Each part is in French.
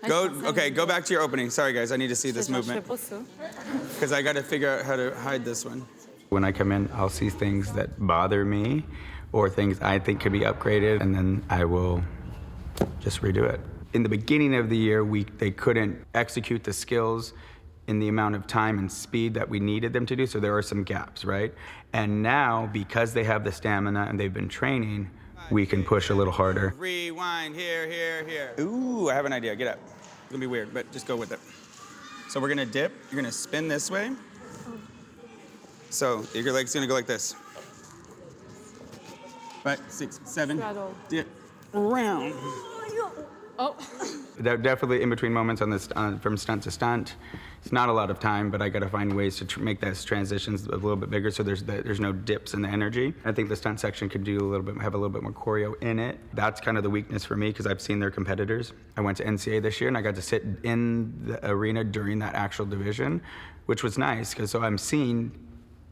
Go back to your opening. Sorry, guys, I need to see this movement. Because I got to figure out how to hide this one. When I come in, I'll see things that bother me or things I think could be upgraded, and then I will just redo it. In the beginning of the year, they couldn't execute the skills in the amount of time and speed that we needed them to do, so there are some gaps, right? And now, because they have the stamina and they've been training, we can push a little harder. Rewind, here. Ooh, I have an idea, get up. It's gonna be weird, but just go with it. So we're gonna dip, you're gonna spin this way. So your leg's gonna go like this. 5, 6, 7, dip, around. Oh. They're definitely in between moments on this, from stunt to stunt. It's not a lot of time, but I got to find ways to make those transitions a little bit bigger, so there's no dips in the energy. I think the stunt section could have a little bit more choreo in it. That's kind of the weakness for me because I've seen their competitors. I went to NCA this year and I got to sit in the arena during that actual division, which was nice because so I'm seeing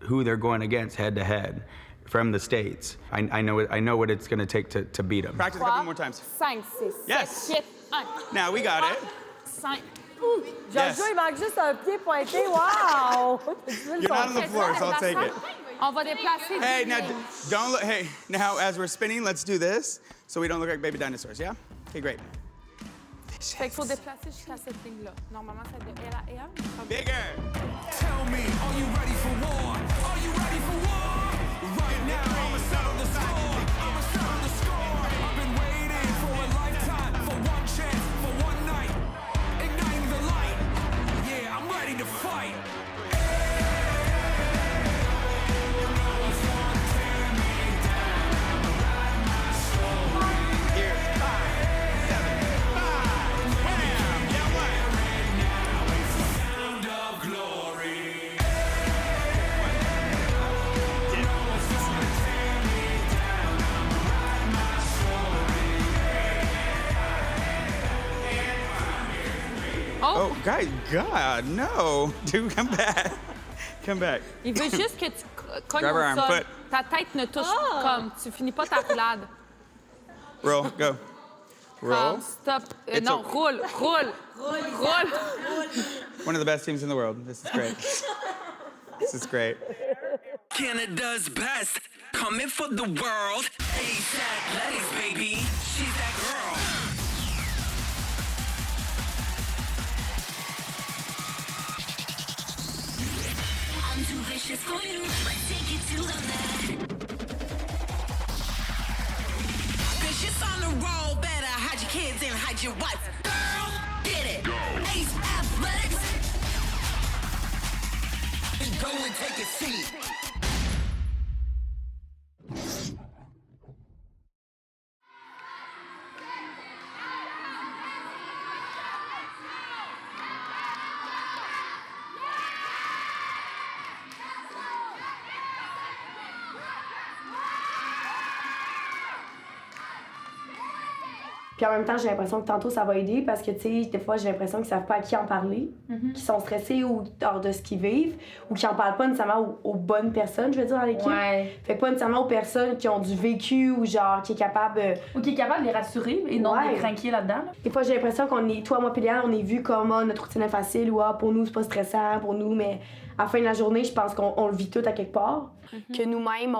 who they're going against head to head. From the States. I know what it's gonna take to beat them. Practice a couple more times. 5, 6, Yes. 7, 8, 1. Now we got it. 5. Yes. Joshua, il manque juste un pied pointé. Wow! You're not on the floor, so I'll take it. On va déplacer. Hey, now don't look. Hey, now as we're spinning, let's do this so we don't look like baby dinosaurs. Yeah? Okay, great. Fait qu'il faut déplacer jusqu'à cette ligne-là. Normalement, ça doit être elle à elle. Bigger. Tell me, are you ready for war? Are you ready for war? Right now, I'ma settle the score. I'ma settle the score. I've been waiting for a lifetime, for one chance, for one night. Igniting the light. Yeah, I'm ready to fight. Here, 5, 7, 5. Wham! Yeah, what? Sound of glory. Oh, guys, God, no. Dude, come back. Come back. Il veut juste que tu cognes Grab her au arm, sol. foot. Ta tête ne touche comme. Tu finis pas ta roulade. Roll, go. Roll. Comme, stop. It's Non, a- roule. One of the best teams in the world. This is great. This is great. Canada's best, coming for the world. ASAP Letty's baby, she's that girl. I'm too vicious for you. Let's take it to the limit. Vicious on the road, better hide your kids and hide your wife. Girl, get it. Ace Athletics. Go and take a seat. Puis en même temps, j'ai l'impression que tantôt, ça va aider parce que, tu sais, des fois, j'ai l'impression qu'ils savent pas à qui en parler, qu'ils sont stressés ou hors de ce qu'ils vivent, ou qu'ils en parlent pas nécessairement aux bonnes personnes, je veux dire, dans l'équipe. Ouais. Fait que pas nécessairement aux personnes qui ont du vécu ou genre qui est capable... Ou qui est capable de les rassurer et non de les craquer là-dedans. Là. Des fois, j'ai l'impression qu'on est, toi, moi, puis Léane, on est vu comme notre routine est facile ou pour nous, c'est pas stressant pour nous, mais à la fin de la journée, je pense qu'on le vit tout à quelque part. Que nous-mêmes,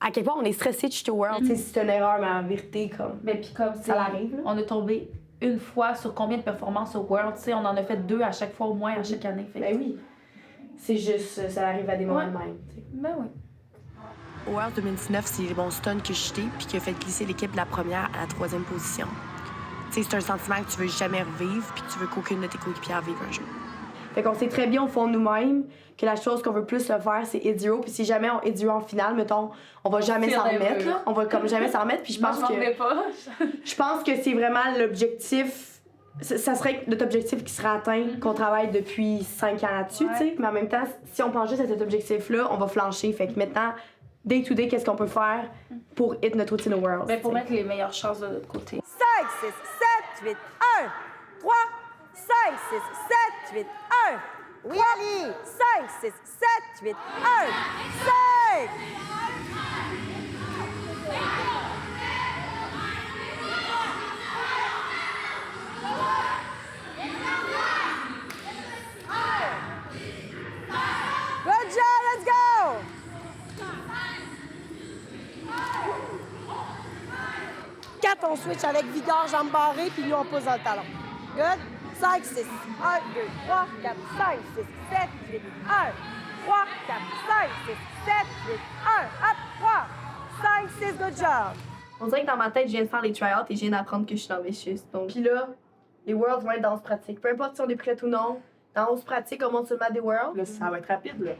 à quelque part, on est stressé de Shoot World. Tu sais, c'est une erreur, mais en vérité, comme. Mais puis comme ça l'arrive, là. On est tombé une fois sur combien de performances au World, tu sais, on en a fait 2 à chaque fois au moins à chaque année. Fait Ben oui. C'est juste, ça arrive à des moments de même. T'sais. Ben oui. Au World 2019, c'est les bons stuns que j'ai jetés puis qui a fait glisser l'équipe de la première à la 3e position. Tu sais, c'est un sentiment que tu veux jamais revivre puis que tu veux qu'aucune de tes coéquipières vive un jour. Fait qu'on sait très bien au fond de nous-mêmes que la chose qu'on veut plus le faire, c'est hit zero. Puis si jamais on hit zero en finale, mettons, on va jamais s'en remettre. Là. On va comme jamais s'en remettre. Puis je pense je pense que c'est vraiment l'objectif. Ça serait notre objectif qui sera atteint, qu'on travaille depuis 5 ans là-dessus, tu sais. Mais en même temps, si on pense juste à cet objectif-là, on va flancher. Fait que maintenant, day to day, qu'est-ce qu'on peut faire pour hit notre routine au World? Ben pour mettre les meilleures chances de l'autre côté. 5, 6, 7, 8, 1, 3, 5, 6, 7, 8, 1. Oui, Ali. 5, 6, 7, 8, 1, 5. on switch avec vigueur, jambes barrées, puis nous, on pousse dans le talon. Good? 5, 6, 1, 2, 3, 4, 5, 6, 7, 8, 1, 3, 4, 5, 6, 7, 8, 1, hop, 3, 5, 6, good job. On dirait que dans ma tête, je viens de faire les try-outs et je viens d'apprendre que je suis ambitieuse. Donc... Puis là, les Worlds vont être danse pratique. Peu importe si on est prête ou non, dans 11 pratiques, on monte sur le mat des Worlds. Là, ça va être rapide, là.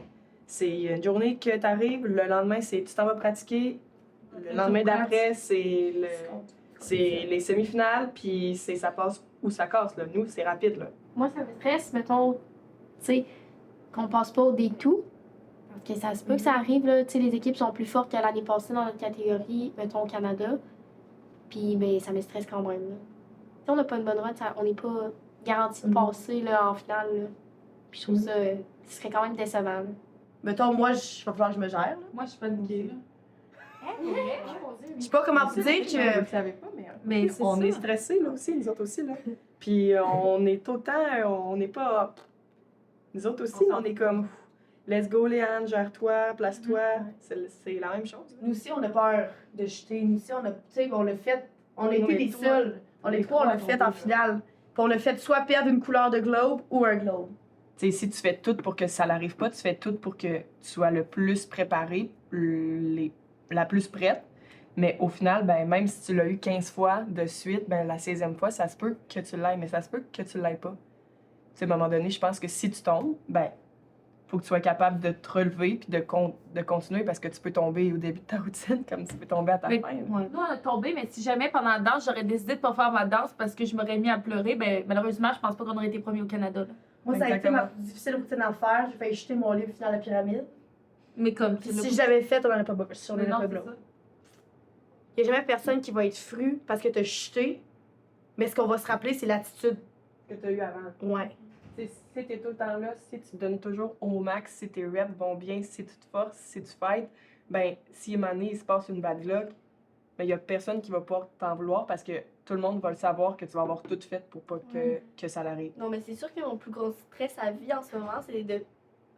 C'est une journée que tu arrives, le lendemain, c'est tu t'en vas pratiquer. Le lendemain d'après, c'est les semi-finales, puis ça passe ou ça casse, là. Nous, c'est rapide, là. Moi, ça me stresse, mettons, tu sais, qu'on passe pas au day-2. Parce que ça se peut que ça arrive, là. Tu sais, les équipes sont plus fortes que l'année passée dans notre catégorie, mettons, au Canada. Puis, ben, ça me stresse quand même, là. Si on n'a pas une bonne run, on n'est pas garanti de passer, là, en finale, là. Puis, je trouve ça, ce serait quand même décevant, là. Mettons, moi, il va falloir que je me gère, là. Moi, je suis paniquée, là. Je sais pas comment vous dire que... Vous le savez pas, Mais on est stressés, là, aussi, nous autres aussi, là. Puis on est autant... On n'est pas... Nous autres aussi, on est comme... Let's go, Léane, gère-toi, place-toi. C'est la même chose. Nous aussi, on a peur de jeter. Nous aussi, on a... Tu sais, on l'a fait... On a été les seuls. On les trois, on l'a fait en finale. Puis on a fait soit perdre une couleur de globe ou un globe. Tu sais, si tu fais tout pour que ça n'arrive pas, tu fais tout pour que tu sois le plus préparé, la plus prête. Mais au final, ben, même si tu l'as eu 15 fois de suite, ben, la 16e fois, ça se peut que tu l'ailles, mais ça se peut que tu l'ailles pas. Tu sais, à un moment donné, je pense que si tu tombes, ben, faut que tu sois capable de te relever puis de continuer parce que tu peux tomber au début de ta routine comme tu peux tomber à ta fin. Nous, on a tombé, mais si jamais pendant la danse, j'aurais décidé de pas faire ma danse parce que je m'aurais mis à pleurer, ben, malheureusement, je pense pas qu'on aurait été premier au Canada, là. Moi, ça a été ma plus difficile routine à faire. J'ai failli jeter mon livre dans la pyramide. Mais comme... Puis si je l'avais fait, on n'aurait pas bloqué. Mais non, c'est ça. Il n'y a jamais personne qui va être fru parce que tu as chuté. Mais ce qu'on va se rappeler, c'est l'attitude Que tu as eu avant. Ouais. Si tu es tout le temps là, si tu te donnes toujours au max, si tes reps vont bien, si tu te forces, si tu fights, ben si à un moment donné, il se passe une bad luck, ben il n'y a personne qui va pouvoir t'en vouloir parce que tout le monde va le savoir que tu vas avoir tout fait pour pas que ça l'arrive. Non, mais c'est sûr que mon plus gros stress à vie en ce moment, c'est de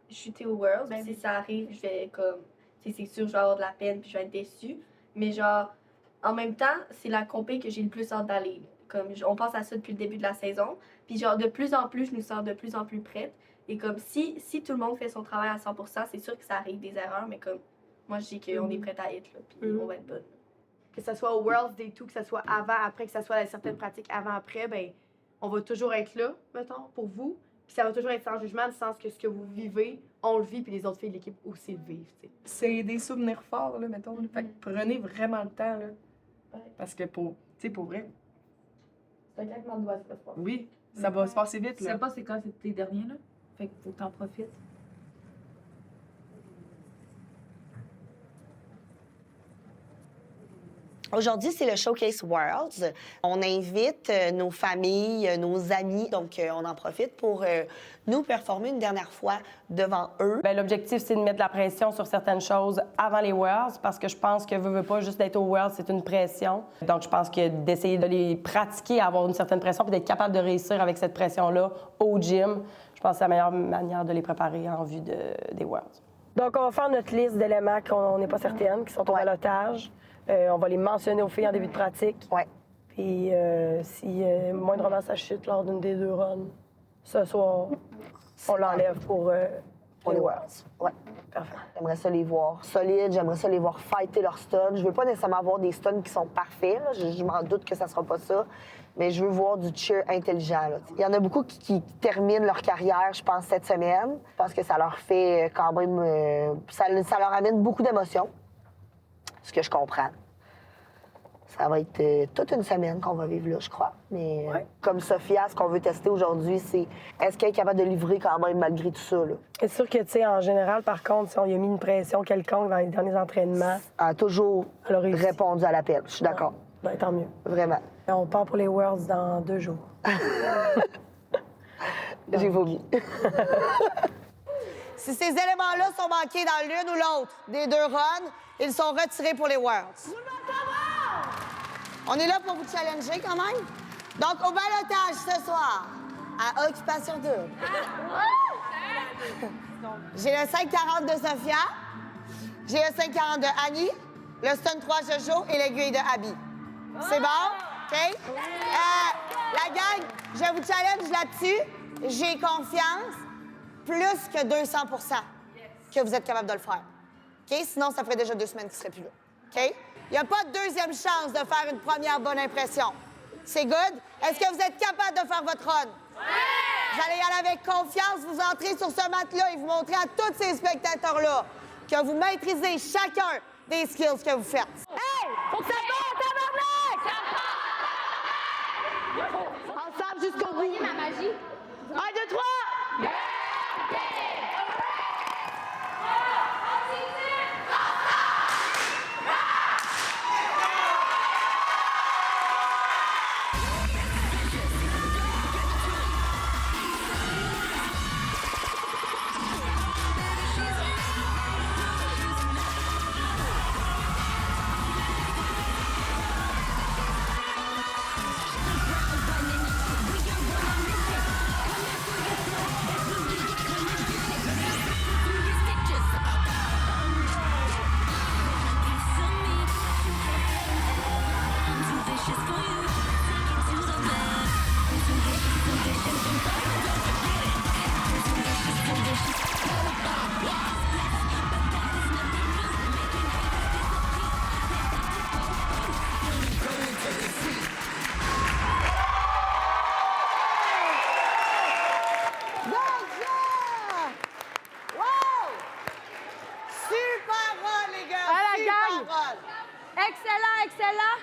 chuter au World. Si ça arrive, je vais comme... C'est sûr, je vais avoir de la peine puis je vais être déçue. Mais genre, en même temps, c'est la compé que j'ai le plus hâte d'aller. Comme on pense à ça depuis le début de la saison. Puis genre, de plus en plus, je nous sens de plus en plus prête. Et comme si tout le monde fait son travail à 100%, c'est sûr que ça arrive des erreurs, mais comme moi, je dis qu'on est prête à être là, puis on va être bonne. Que ce soit au Worlds Day 2, que ce soit avant, après, que ce soit à certaines pratiques avant, après, ben on va toujours être là, mettons, pour vous. Puis ça va toujours être sans jugement, du sens que ce que vous vivez, on le vit, puis les autres filles de l'équipe aussi le vivent, tu sais. C'est des souvenirs forts, là, mettons. Fait que prenez vraiment le temps, là. Ouais. Parce que pour vrai, C'est un claquement de doigts, ça va se passer. oui, ça va se passer vite, Tu là. sais pas c'est quand c'est tes derniers, là. Fait que faut que t'en profites. Aujourd'hui, c'est le Showcase Worlds. On invite nos familles, nos amis, donc on en profite pour nous performer une dernière fois devant eux. Bien, l'objectif, c'est de mettre la pression sur certaines choses avant les Worlds parce que je pense que veut pas juste d'être au Worlds, c'est une pression. Donc, je pense que d'essayer de les pratiquer, avoir une certaine pression puis d'être capable de réussir avec cette pression-là au gym, je pense que c'est la meilleure manière de les préparer en vue des Worlds. Donc, on va faire notre liste d'éléments qu'on n'est pas certaine, qui sont au ballottage. On va les mentionner aux filles en début de pratique. Ouais. Puis si moindrement ça chute lors d'une des deux runs, ce soir, on l'enlève pour les Worlds. Ouais. Parfait. J'aimerais ça les voir solides, j'aimerais ça les voir fighter leurs stuns. Je veux pas nécessairement avoir des stuns qui sont parfaits, là. Je m'en doute que ça sera pas ça, mais je veux voir du cheer intelligent, là. Il y en a beaucoup qui terminent leur carrière, je pense, cette semaine. Je pense que ça leur fait quand même... ça leur amène beaucoup d'émotions. Ce que je comprends. Ça va être toute une semaine qu'on va vivre là, je crois. Mais comme Sophia, ce qu'on veut tester aujourd'hui, c'est est-ce qu'elle est capable de livrer quand même malgré tout ça, là? C'est sûr que, tu sais, en général, par contre, si on y a mis une pression quelconque dans les derniers entraînements... Elle a toujours répondu à l'appel, je suis d'accord. Ben, tant mieux. Vraiment. On part pour les Worlds dans 2 jours. J'ai vomi. Si ces éléments-là sont manqués dans l'une ou l'autre des deux runs, ils sont retirés pour les Worlds. On est là pour vous challenger quand même. Donc, au ballottage ce soir, à Occupation 2. J'ai le 5,40 de Sophia, j'ai le 5,40 de Annie, le stun 3 Jojo et l'aiguille de Abby. C'est bon? OK? La gang, je vous challenge là-dessus. J'ai confiance plus que 200 que vous êtes capable de le faire. OK? Sinon, ça ferait déjà 2 semaines qu'il ne serait plus là. OK? Il n'y a pas de deuxième chance de faire une première bonne impression. C'est good? Est-ce que vous êtes capable de faire votre run? Vous allez y aller avec confiance, vous entrez sur ce mat-là et vous montrez à tous ces spectateurs-là que vous maîtrisez chacun des skills que vous faites. Hey! Faut que ça parte, tabarnak! Ensemble jusqu'au bout. Voyez ma magie. 1, 2, 3! Excellent.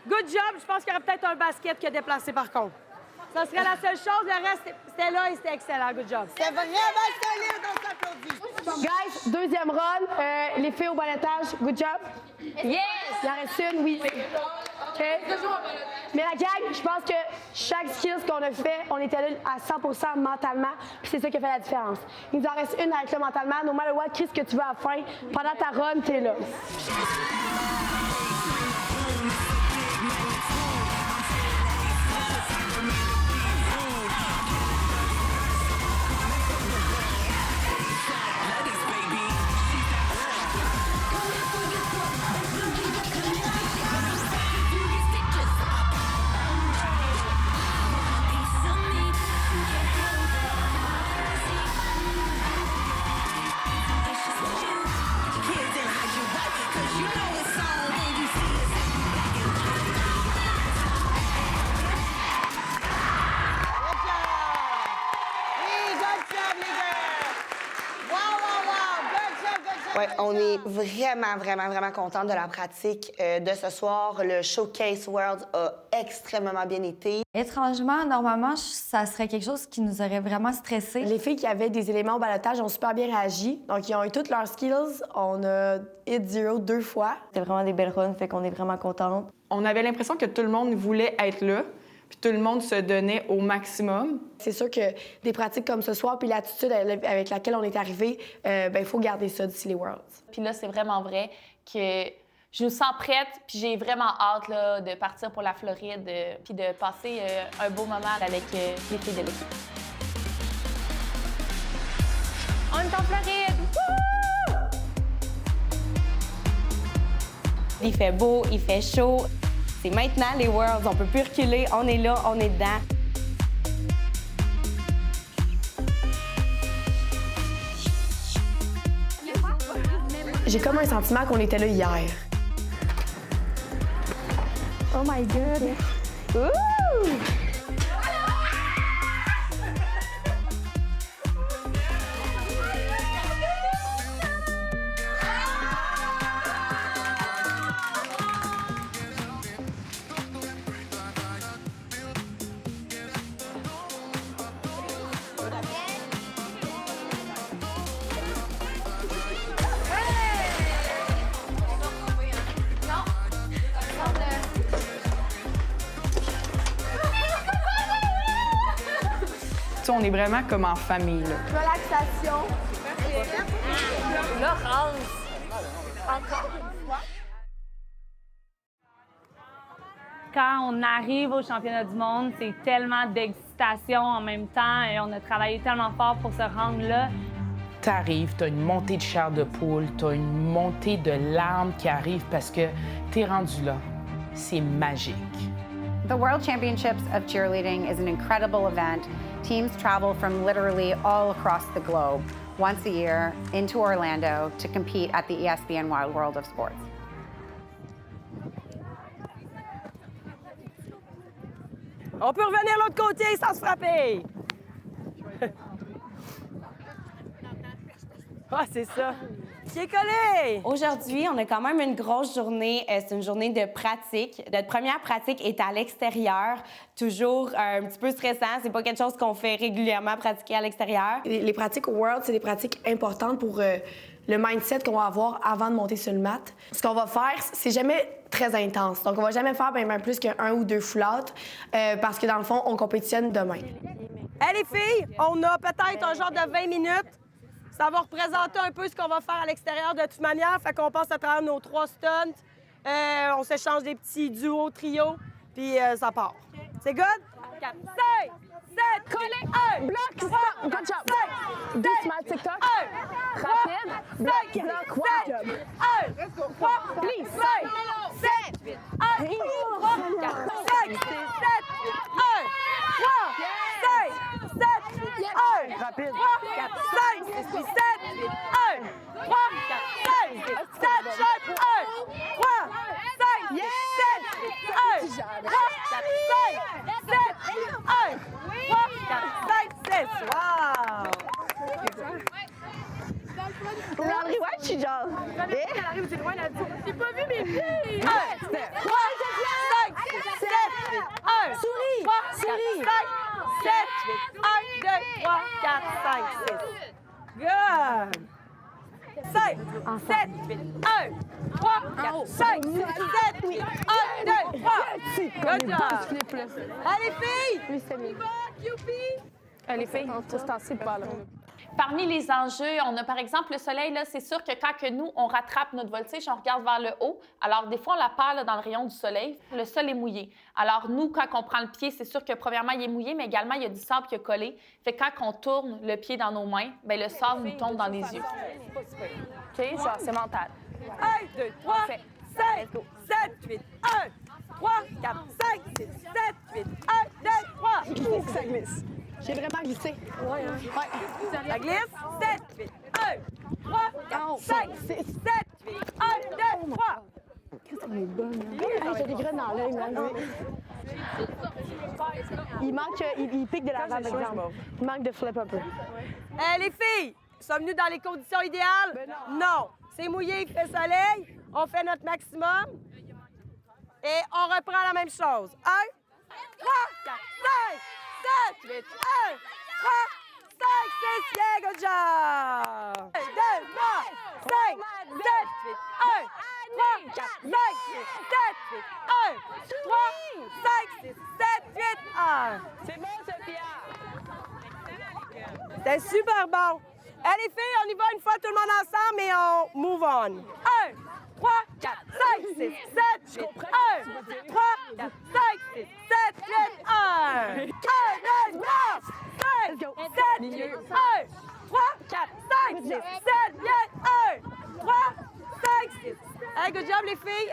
Good job. Je pense qu'il y aurait peut-être un basket qui a déplacé par contre. Ça serait la seule chose. Le reste, c'était là et c'était excellent. Good job. C'est vraiment solide, on s'applaudit. Guys, deuxième run. Les filles au balotage, good job. Yes! Il en reste une, oui. OK. Mais la gang, je pense que chaque skill qu'on a fait, on était là à 100% mentalement, puis c'est ça qui a fait la différence. Il nous en reste une avec le mentalement. No matter what, qu'est-ce que tu veux à la fin, pendant ta run, t'es là. Ouais, on est vraiment contents de la pratique de ce soir. Le Showcase World a extrêmement bien été. Étrangement, normalement, ça serait quelque chose qui nous aurait vraiment stressé. Les filles qui avaient des éléments au balotage ont super bien réagi. Donc, ils ont eu toutes leurs skills. On a hit 0 2 fois. C'était vraiment des belles runs, fait qu'on est vraiment contentes. On avait l'impression que tout le monde voulait être là, puis tout le monde se donnait au maximum. C'est sûr que des pratiques comme ce soir, puis l'attitude avec laquelle on est arrivé, il faut garder ça d'ici les Worlds. Puis là, c'est vraiment vrai que je nous sens prête, puis j'ai vraiment hâte là, de partir pour la Floride, puis de passer un beau moment avec les filles de l'équipe. On est en Floride! Wouh! Il fait beau, il fait chaud. C'est maintenant les Worlds, on peut plus reculer, on est là, on est dedans. J'ai comme un sentiment qu'on était là hier. Oh my God! Ouh! On est vraiment comme en famille, là. Relaxation. Laurence! Encore une fois. Quand on arrive au championnat du monde, c'est tellement d'excitation en même temps et on a travaillé tellement fort pour se rendre là. T'arrives, t'as une montée de chair de poule, t'as une montée de larmes qui arrive parce que t'es rendu là. c'est magique. The World Championships of Cheerleading is an incredible event. Teams travel from literally all across the globe once a year into Orlando to compete at the ESPN Wild World of Sports. On peut revenir de l'autre côté sans se frapper. Ah, c'est ça. Pied collé! Aujourd'hui, on a quand même une grosse journée. C'est une journée de pratique. Notre première pratique est à l'extérieur, toujours un petit peu stressant. C'est pas quelque chose qu'on fait régulièrement pratiquer à l'extérieur. Les pratiques au World, c'est des pratiques importantes pour le mindset qu'on va avoir avant de monter sur le mat. Ce qu'on va faire, c'est jamais très intense. Donc, on va jamais faire même plus qu'un ou deux full-out parce que, dans le fond, on compétitionne demain. Hey, les filles, on a peut-être un genre de 20 minutes. Ça va représenter un peu ce qu'on va faire à l'extérieur de toute manière. Fait qu'on passe à travers nos 3 stunts. On s'échange des petits duos, trios, puis ça part. C'est good? 4, 5, 7, collé, 1, bloc, 3, good job. 5, 7, TikTok, 1, rapide, bloc, 7, 1, 3, please, 5, 7, 8, 1, 3, 4, 5, 6, 7, 8, 1, 3, 5, 7, 1, rapide, 3, 4, 5, 6, 7, 8, 1, 3, 4, 5, 6, 7, 1, 3, 5, 7, 8, 1, 3, 4, 5, 7, 1, 3, 4, 5, 6. Wow! Landry White, je suis genre. Elle arrive, c'est loin, elle a dit, j'ai pas vu mes pieds! 1, 3, 5, 7, 8, 1, souris! 3, 4, 5, 7, 8, 1, 2, 3, 4, 5, 6. Good! 5, 7, 8, 1, 3, 4, 5, 6, 7, 8, 1, 2, 3. Good job! Allez, filles! Oui, c'est mieux. Allez, filles, c'est assez pas là. Parmi les enjeux, on a par exemple le soleil, là, c'est sûr que quand que nous, on rattrape notre voltige, on regarde vers le haut. Alors, des fois, on la perd là, dans le rayon du soleil. Le sol est mouillé. Alors, nous, quand on prend le pied, c'est sûr que premièrement, il est mouillé, mais également, il y a du sable qui est collé. Fait que quand on tourne le pied dans nos mains, bien, le sable nous tombe dans les yeux. OK, genre, c'est mental. 1, 2, 3, 5, 7, 8, 1, 3, 4, 5, 6, 7, 8, 1, 2, 3. Il faut que ça glisse. J'ai vraiment glissé. Oui, hein? Ouais. Ça glisse. 7, 8, 1, 3, 4, 5, 6, 7, 8, 1, 2, 3. Qu'est-ce qu'on est bonne, hein? J'ai des graines dans l'œil, man. Il manque, il pique de la par exemple. Il manque de flip un peu. Les filles, sommes-nous dans les conditions idéales? Non. C'est mouillé, il fait soleil. On fait notre maximum. Et on reprend la même chose. 1, 3, 4, 5, 7, 8, 1, 3, 5, 6, yeah, good job! 2, 3, 5, 7, 8, 1, 3, 4, 5, 6, 7, 8, 1, 3, 5, 6, 7, 8, 1. C'est bon, Sophia! C'était super bon! Allez, les filles, on y va une fois tout le monde ensemble et on move on. 1, 3, 4, 5, 6, 7, 8, 1, 3, 4, 5, 6, 7, 8, 1. 1, 2, 3, 5, 7, 8, 1, 3, 4, 5, 6, 7, 8, 1, 3, 5, 6. Hey, good job, les filles.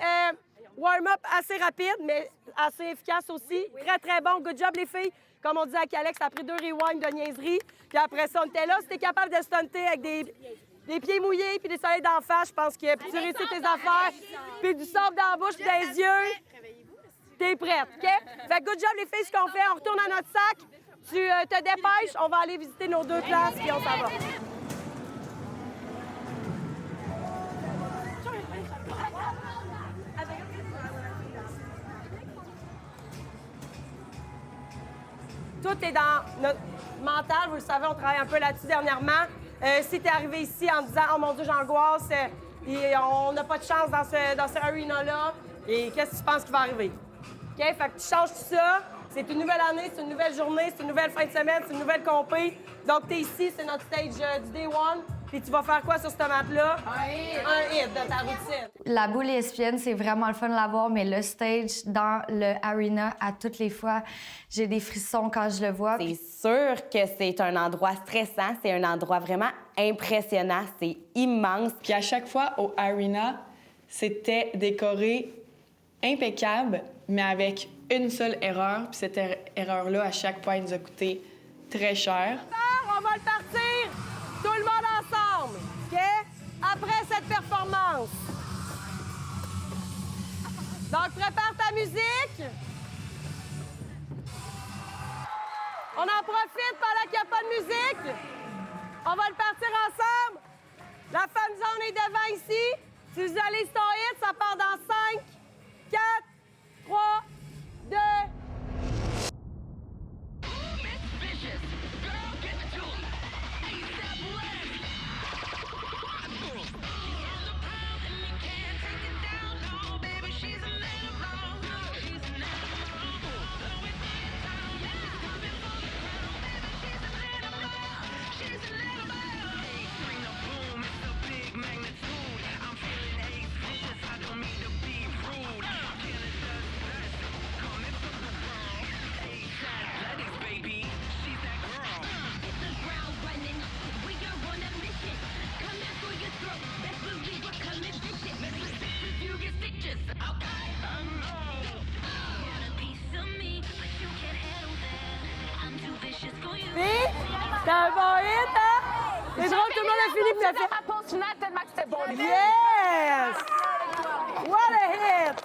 Warm-up assez rapide, mais assez efficace aussi. Très, très bon. Good job, les filles. Comme on disait avec Alex, ça a pris 2 rewinds de niaiserie. Puis après ça, on était là. Si t'es capable de stunter avec des pieds mouillés puis des soleils d'en face, je pense que puis tu réussis tes affaires, puis du sable dans la bouche, dans les yeux, t'es prête, OK? Fait que good job, les filles, ce qu'on fait, on retourne à notre sac, tu te dépêches, on va aller visiter nos 2 classes, puis on s'en va. Tout est dans notre mental, vous le savez, on travaille un peu là-dessus dernièrement. Si tu es arrivé ici en disant « Oh mon Dieu, j'angoisse, et on n'a pas de chance dans ce arena-là », et qu'est-ce que tu penses qui va arriver? OK? Fait que tu changes tout ça. C'est une nouvelle année, c'est une nouvelle journée, c'est une nouvelle fin de semaine, c'est une nouvelle compé. Donc, tu es ici, c'est notre stage du Day One. Puis tu vas faire quoi sur ce mat-là? Un hit de ta routine. La boule ESPN, c'est vraiment le fun de l'avoir, mais le stage dans le arena, à toutes les fois, j'ai des frissons quand je le vois. C'est sûr que c'est un endroit stressant, c'est un endroit vraiment impressionnant, c'est immense. Puis à chaque fois au arena, c'était décoré impeccable, mais avec une seule erreur. Puis cette erreur-là, à chaque point, nous a coûté très cher. On va le partir! Tout le monde ensemble, OK? Après cette performance. Donc, prépare ta musique. On en profite pendant qu'il n'y a pas de musique. On va le partir ensemble. La fan zone est devant ici. Tu visualises ton hit, ça part dans 5, 4, 3, 2... T'as un bon hit, hein? C'est drôle, tout le monde a fini puis a fait... ma pause finale tellement que c'était bon. Yes! What a hit!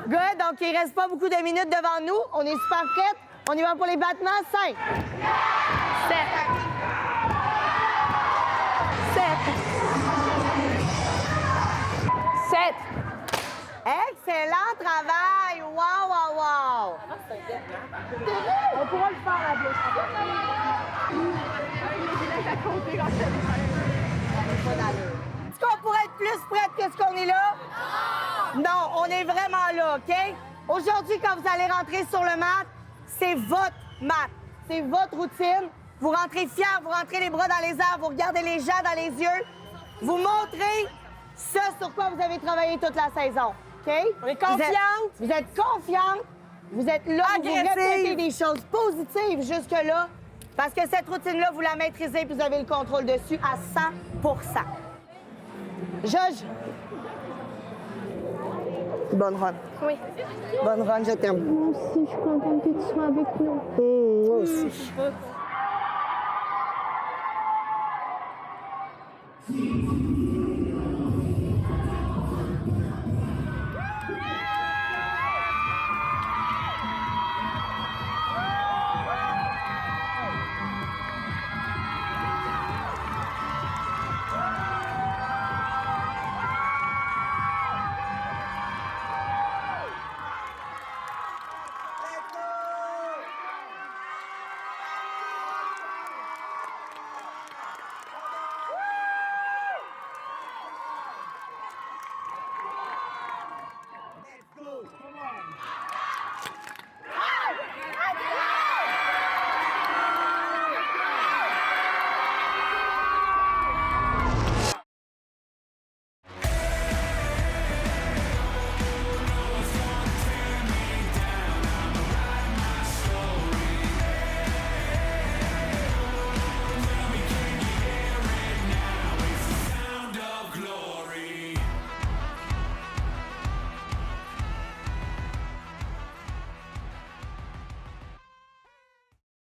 Good, donc il reste pas beaucoup de minutes devant nous. On est super prêtes. On y va pour les battements. 5, 7, 7. Excellent travail! Wow, wow, wow! On pourra le faire à deux. Est-ce qu'on pourrait être plus prête que ce qu'on est là? Non, on est vraiment là, OK? Aujourd'hui, quand vous allez rentrer sur le mat, c'est votre mat. C'est votre routine. Vous rentrez fiers, vous rentrez les bras dans les airs, vous regardez les gens dans les yeux. Vous montrez ce sur quoi vous avez travaillé toute la saison, OK? On est confiante. Vous êtes confiante. Vous êtes là, vous répétez des choses positives jusque-là. Parce que cette routine-là, vous la maîtrisez puis vous avez le contrôle dessus à 100 %. Joge. Bonne run. Oui. Bonne run, je t'aime. Moi aussi, je suis contente que tu sois avec nous. Moi aussi.